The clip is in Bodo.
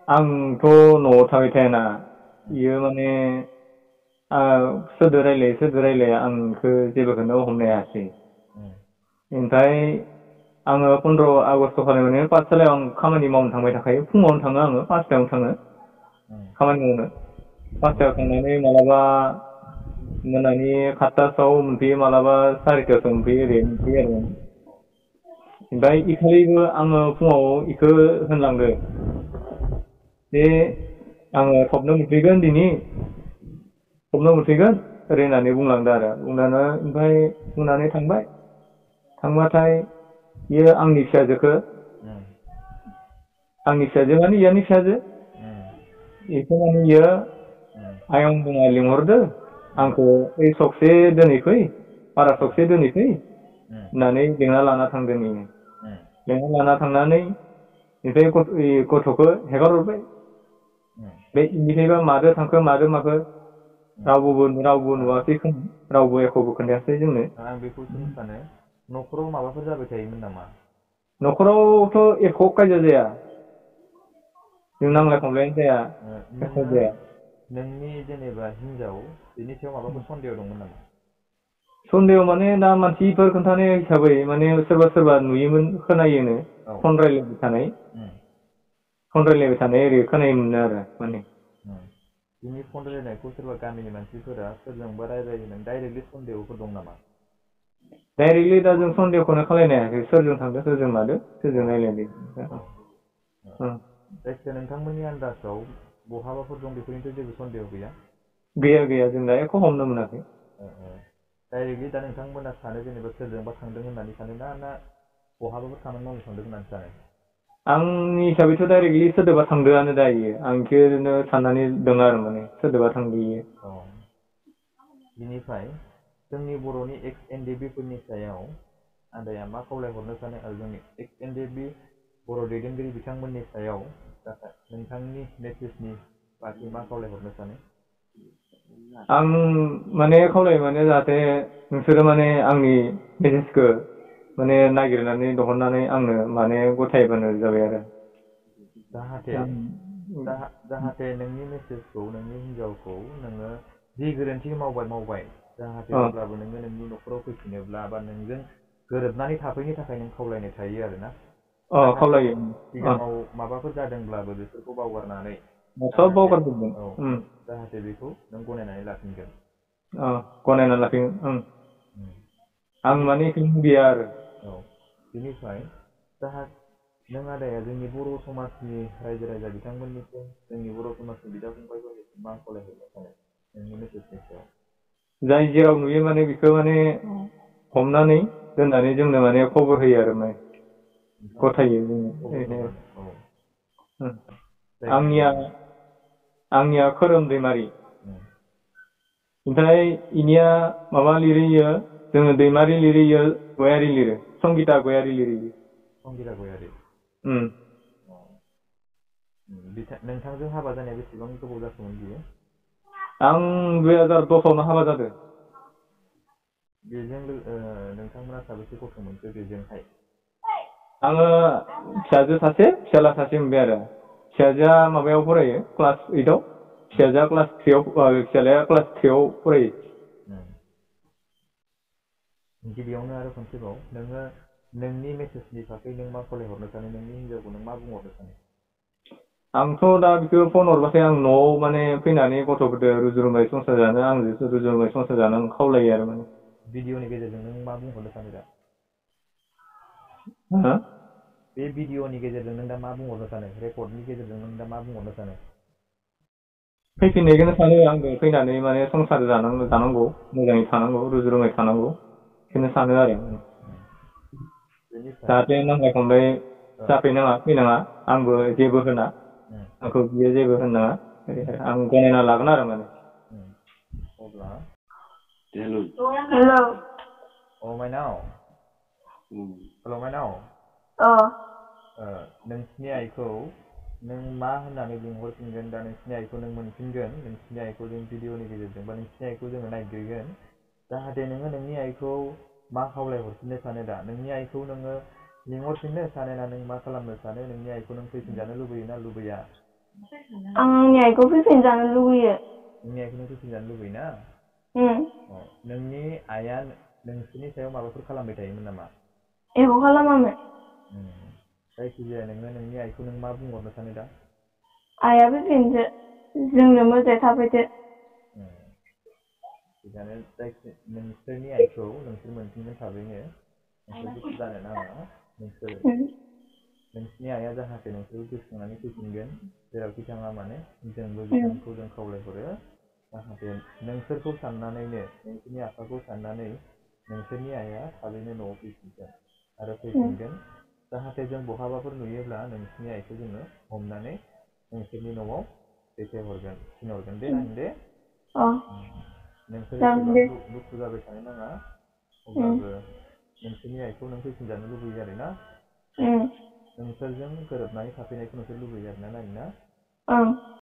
आंथ' न'आव थाबाय थायाना इयो माने सोरदो रायलाया आंखो जेबोखौनो हमनो हायासै। ओमफ्राय आङो 15 आगस्ट खालि माने पाठसालायाव आं खामानि मावनो थांबाय थाखायो। फुङावनो थाङो आङो 5टायावनो थाङो खामानि मावनो। 5टायाव थांनानै मालाबा मोनानि 7टासोआव मोनफैयो, मालाबा 4टासोआव मोनफैयो, ओरै मोनफैयो आरो। ओमफ्राय इखालिबो आङो फुङाव इखो होनलांदो जे आङो थबनो मोनफैगोन दिनै, थबनो मोनफैगोन ओरै होननानै बुंलांदो आरो। बुंनानै ओमफ्राय बुंनानै थांबाय। थांबाथाय बियो आंनि फिसाजोखो, आंनि फिसाजो माने इयानि फिसाजो, बेखौ माने इयो आयं बुङा लिंहरदो आंखौ ओइ सखसे दोनहैफै, पारा सखसे दोनहैफै होननानै लिंना लाना थांदों इयो। लिंना लाना थांनानै ओमफ्राय गथ'खौ हेगार हरबाय। बे इनिफ्रायबा मादो थांखो मादो माखो रावबो नुवाखै खोमा, रावबो एख'बो खोन्थायासै जोंनो। आं बेखौसो सानो, न'खराव माबाफोर जाबाय थायोमोन नामा? न'खरावथ' एख' कायजा जाया, जों नांलाय खमलायानो जाया, एख' नोङो जाया। नोंनि जेनेबा हिनजाव, बेनि सायाव माबाफोर सन्देह दंमोन नामा? सन्देह माने दा मानसिफोर खोन्थानाय हिसाबै माने सोरबा नुयोमोन, खोनायोनो फन रायलायबाय थानाय ओरै खोनायोमोन आरो माने। बिनि फन रायलायनायखौ सोरबा गामिनि मानसिफोरा सोरजोंबा रायलायोमोन, डाइरेक्टलि सन्देहफोर दं नामा? डाइरेक्टलि दा जों सन्देहखौनो खालायनो हायाखै, सोरजों थांदों, सोरजों मादों, सोरजों रायलायदों। जायखिया नोंथांमोननि आन्दाजाव बहाबाफोर दं, बेफोरनिथ' जेबो सन्देह गैया? गैया, जों दा एख' हमनो मोनाखै। डाइरेक्टलि दा नोंथांमोना सानो जेनेबा सोरजोंबा थांदों होननानै सानो ना बहाबाफोर खामानि मावनो थांदों होननानै सानो? आंनि हिसाबैथ' डाइरेक्टलि सोरदोबा थांदोआनो दा इयो, आं इखौनो साननानै दङ आरो माने सोरदोबा थांदो इयो। बिनिफ्राय जोंनि बर'नि एक्स एनडेबिफोरनि सायाव आदाया मा खावलायहरनो सानो, आरो जोंनि एक्स एनडेबि बर' दैदेनगिरि बिथांमोननि सायाव नोंथांनि मेसेजनि बागै मा खावलायहरनो सानो? आं माने खावलायो माने जाहाथे नोंसोरो माने आंनि मेसेजखौ माने नागिरनानै दिहुननानै आंनो माने गथायबानो जाबाय आरो। जाहाथे नोंनि मेसेजखौ, नोंनि हिनजावखौ नोङो जि गोरोन्थि मावबाय जाहाथे अब्लाबो नोङो नोंनि न'खराव फैफिनोब्ला बा नोंजों गोरोबनानै थाफैनो थाखाय नों खावलायनाय थायो आरोना। जाहाथे खावलायो। सिगाङाव माबाफोर जादोंब्लाबो बेफोरखौ बावगारनानै सब बावगारजोबगोन। जाहाथे बेखौ नों गनायनानै लाफिनगोन। गनायना लाफिनगोन। आं माने बेखौनो लुबैया आरो। बेनिफ्राय नों आदाया जोंनि बर' समाजनि रायजो राजा बिथांमोननिसिम, जोंनि बर' समाजनि बिदा फंबायफोरनिसिम मा खावलायहरनो सानो नोंनि मेसेजनि सायाव? जाय जेराव नुयो माने बेखौ माने हमनानै दोननानै जोंनो माने खबर होयो आरो माने गथायो जोङो। आंनिया खोरोम दैमारि। ओमफ्राय इनिया माबा लिरैयो, जोङो दैमारि लिरैयो, गयारि लिरो, संगिता गयारि लिरैयो। संगिता गयारि। नोंथांजों हाबा जानाया बेसेबां गोबाव जाखोमोन बियो? आं 2010आवनो हाबा जादों। बेजों नोंथांमोना साबेसे गथ' मोनखो बेजोंहाय? आङो फिसाजो सासे, फिसाला सासे मोनबाय आरो। फिसाजोआ माबायाव फरायो, क्लास 8आव, फिसाजोआ क्लास 3आव, फिसालाया क्लास 3आव फरायो। गिबियावनो आरो खनसेबाव, नोङो नोंनि मेसेजनि बागै नों मा खावलायहरनो सानो, नोंनि हिनजावखौ नों मा बुंहरनो सानो? आंथ' दा बेखौ फन हरबाथाय आं न'आव माने फैनानै गथ'फोरजों रुजुरुमुयै संसार जानो, आंजों रुजुरुमुयै संसार जानो आं खावलायो आरो माने। भिडिअनि गेजेरजों नों मा बुंहरनो सानो दा? बे भिडिअनि गेजेरजों नों दा मा बुंहरनो सानो? रेकर्डनि गेजेरजों नों दा मा बुंहरनो सानो? फैफिननायखौनो सानो आंबो, फैनानै माने संसार जानांगौ, मोजाङै थानांगौ, रुजुरुमै थानांगौ, बेखौनो सानो आरो। जाहाथे नांलाय खमलाय फैनाङा, आंबो जेबो होना, आंखौ बियो जेबो होननाङा, आं गनायना लागोन आरो माने। अब्ला हेलौ। माइनाव। हेलौ माइनाव। नोंसिनि आइखौ नों मा होननानै लिंहरफिनगोन? दा नोंसिनि आइखौ नों मोनफिनगोन, नोंसिनि आइखौ जों भिडिअनि गेजेरजों, बा नोंसिनि आइखौ जोङो नायग्रोगोन, जाहाथे नोङो नोंनि आइखौ मा खावलायहरफिननो सानो? दा नोंनि आइखौ नोङो लिंहरफिननो सानो ना नों मा खालामनो सानो? नोंनि आइखौ नों फैफिनजानो लुबैयो ना लुबैया? आं आंनि आइखौ फैफिनजानो लुगैयो। नोंनि आइखौ नों फैफिनजानो लुबैयोना? उम नोंनि आइया नोंसोरनि सायाव माबाफोर खालामबाय थायोमोन नामा? एख' खालामामोन। जायखिजाया नोङो नोंनि आइखौ नों मा बुंहरनो सानो दा? आइया फैफिनथो, जोंनो मोजाङै थाफैथो। थिगानो नोंसोरनि आइखौ नोंसोर मोनफिनगोन थाबैनो। नोंसोर दुखु जानो नाङा। नोंसोरनि आइया जाहाथे नोंसोरखौ गोसोखांनानै फैफिनगोन जेरावखि थाङा मानो जोंबो बिथांखौ जों खावलायहरो जाहाथे नोंसोरखौ साननानैनो नोंसोरनि आफाखौ साननानै नोंसोरनि आइया थाबैनो न'आव फैफिनगोन आरो फैफिनगोन जाहाथे जों बहाबाफोर नुयोब्ला नोंसोरनि आइखौ जोङो हमनानै नोंसोरनि न'आव दैथायहरगोन थिनहरगोन दे नानि दे। अ नोंसोर जागोन एसेबां दे। दुखु जाबाय थानो नाङा अब्लाबो नोंसोरनि आइखौ नों फैफिनजानो लुबैयो आरोना? नोंसोरजों गोरोबनानै थाफैनायखौ नोंसोर लुबैयो आरोना नानि ना? ओं